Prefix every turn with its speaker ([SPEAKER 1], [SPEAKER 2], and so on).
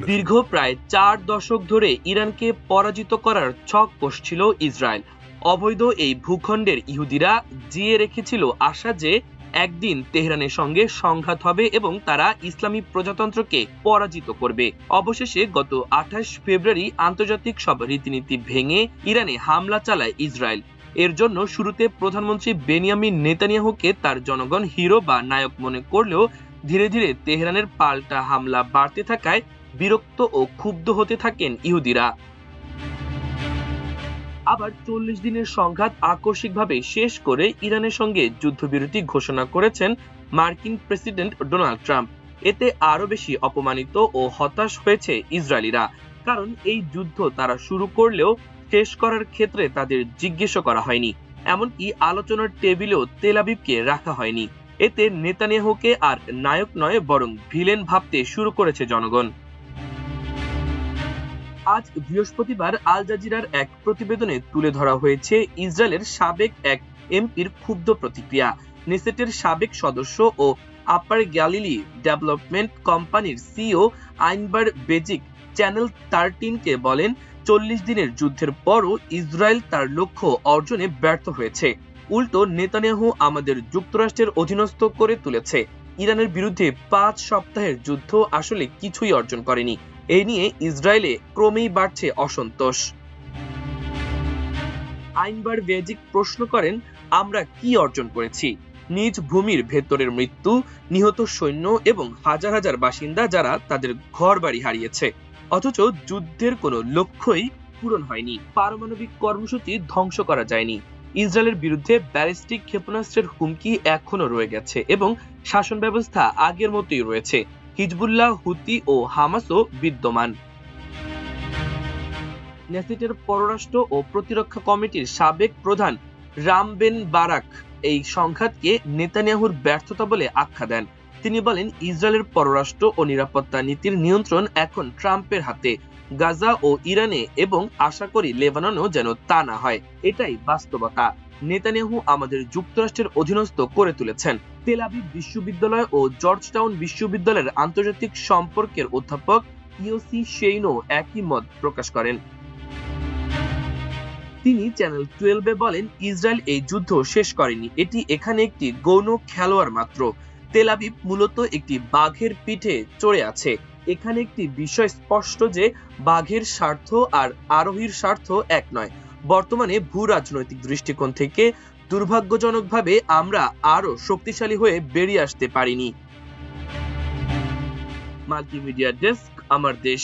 [SPEAKER 1] দীর্ঘ প্রায় 4 দশক ধরে ইরানকে পরাজিত করার ছক কষছিল ইসরায়েল। অবৈধ এই ভূখণ্ডের ইহুদিরা জিয়ে রেখেছিল আশা যে একদিন তেহরানের সঙ্গে সংঘাত হবে এবং তারা ইসলামী প্রজাতন্ত্রকে পরাজিত করবে। অবশেষে গত 28 ফেব্রুয়ারি আন্তর্জাতিক সব রীতিনীতি ভেঙে ইরানে হামলা চালায় ইসরায়েল। এর জন্য শুরুতে প্রধানমন্ত্রী বেনিয়ামিন নেতানিয়াহুকে তার জনগণ হিরো বা নায়ক মনে করলেও ধীরে ধীরে তেহরানের পাল্টা হামলা বাড়তে থাকায় বিরক্ত ও ক্ষুব্ধ হতে থাকেন ইহুদিরা। আবার 40 দিনের সংঘাত আকস্মিকভাবে শেষ করে ইরানের সঙ্গে যুদ্ধবিরতি ঘোষণা করেছেন মার্কিন প্রেসিডেন্ট ডোনাল্ড ট্রাম্প। এতে আরো বেশি অপমানিত ও হতাশ হয়েছে ইসরায়েলিরা, কারণ এই যুদ্ধ তারা শুরু করলেও শেষ করার ক্ষেত্রে তাদের জিজ্ঞেস করা হয়নি, এমনকি আলোচনার টেবিলেও তেল আবিবকে রাখা হয়নি। এতে নেতানিয়াহুকে আর নায়ক নয় বরং ভিলেন ভাবতে শুরু করেছে জনগণ। আজ বৃহস্পতিবার আল জাজিরার এক প্রতিবেদনে তুলে ধরা হয়েছে ইসরায়েলের সাবেক এক এমপির ক্ষুব্ধ প্রতিক্রিয়া। নেসেটের সাবেক সদস্য ও আপার গ্যালিলি ডেভেলপমেন্ট কোম্পানির সিইও আইনবার বেজিক চ্যানেল 13-কে বলেন, 40 দিনের যুদ্ধের পরও ইসরায়েল তার লক্ষ্য অর্জনে ব্যর্থ হয়েছে। উল্টো নেতানিয়াহু আমাদের যুক্তরাষ্ট্রের অধীনস্থ করে তুলেছে। ইরানের বিরুদ্ধে 5 সপ্তাহের যুদ্ধ আসলে কিছুই অর্জন করেনি। এই নিয়ে ইসরায়েলে ক্রমেই বাড়ছে অসন্তোষ। আইনবার বেজিক প্রশ্ন করেন, আমরা কি অর্জন করেছি? নিজ ভূমির ভেতরের মৃত্যু, নিহত সৈন্য এবং হাজার হাজার বাসিন্দা যারা তাদের ঘরবাড়ি হারিয়েছে। অথচ যুদ্ধের কোনো লক্ষ্যই পূরণ হয়নি। পারমাণবিক কর্মসূচি ধ্বংস করা যায়নি। ইসরায়েলের বিরুদ্ধে ব্যালিস্টিক ক্ষেপণাস্ত্রের হুমকি এখনো রয়ে গেছে এবং শাসন ব্যবস্থা আগের মতোই রয়েছে। হিজবুল্লাহ, হুতি ও হামাসও বিদ্যমান। নেসেটের পররাষ্ট্র ও প্রতিরক্ষা কমিটির সাবেক প্রধান রাম বেন বারাক এই সংঘাতকে নেতানিয়াহুর ব্যর্থতা বলে আখ্যা দেন। তিনি বলেন, ইসরায়েলের পররাষ্ট্র ও নিরাপত্তা নীতির নিয়ন্ত্রণ এখন ট্রাম্পের হাতে। গাজা ও ইরানে এবং আশা করি লেবাননেও যেন তা না হয়, এটাই বাস্তবতা। নেতানিয়াহু আমাদের যুক্তরাষ্ট্রের অধীনস্থ করে তুলেছেন। তেল আবিব বিশ্ববিদ্যালয় ও জর্জটাউন বিশ্ববিদ্যালয়ের আন্তর্জাতিক সম্পর্কের অধ্যাপক ইয়োসি শেইনো একই মত প্রকাশ করেন। তিনি চ্যানেল 12-এ বলেন, ইসরায়েল এই যুদ্ধ শেষ করেনি, এটি এখানে একটি গৌণ খেলোয়াড় মাত্র। তেল আবিব মূলত একটি বাঘের পিঠে চড়ে আছে। এখানে একটি বিষয় স্পষ্ট যে বাঘের স্বার্থ আর আরোহীর স্বার্থ এক নয়। বর্তমানে ভূ রাজনৈতিক দৃষ্টিকোণ থেকে দুর্ভাগ্যজনকভাবে আমরা আরো শক্তিশালী হয়ে বেরিয়ে আসতে পারিনি। মাল্টিমিডিয়া ডেস্ক, আমার দেশ।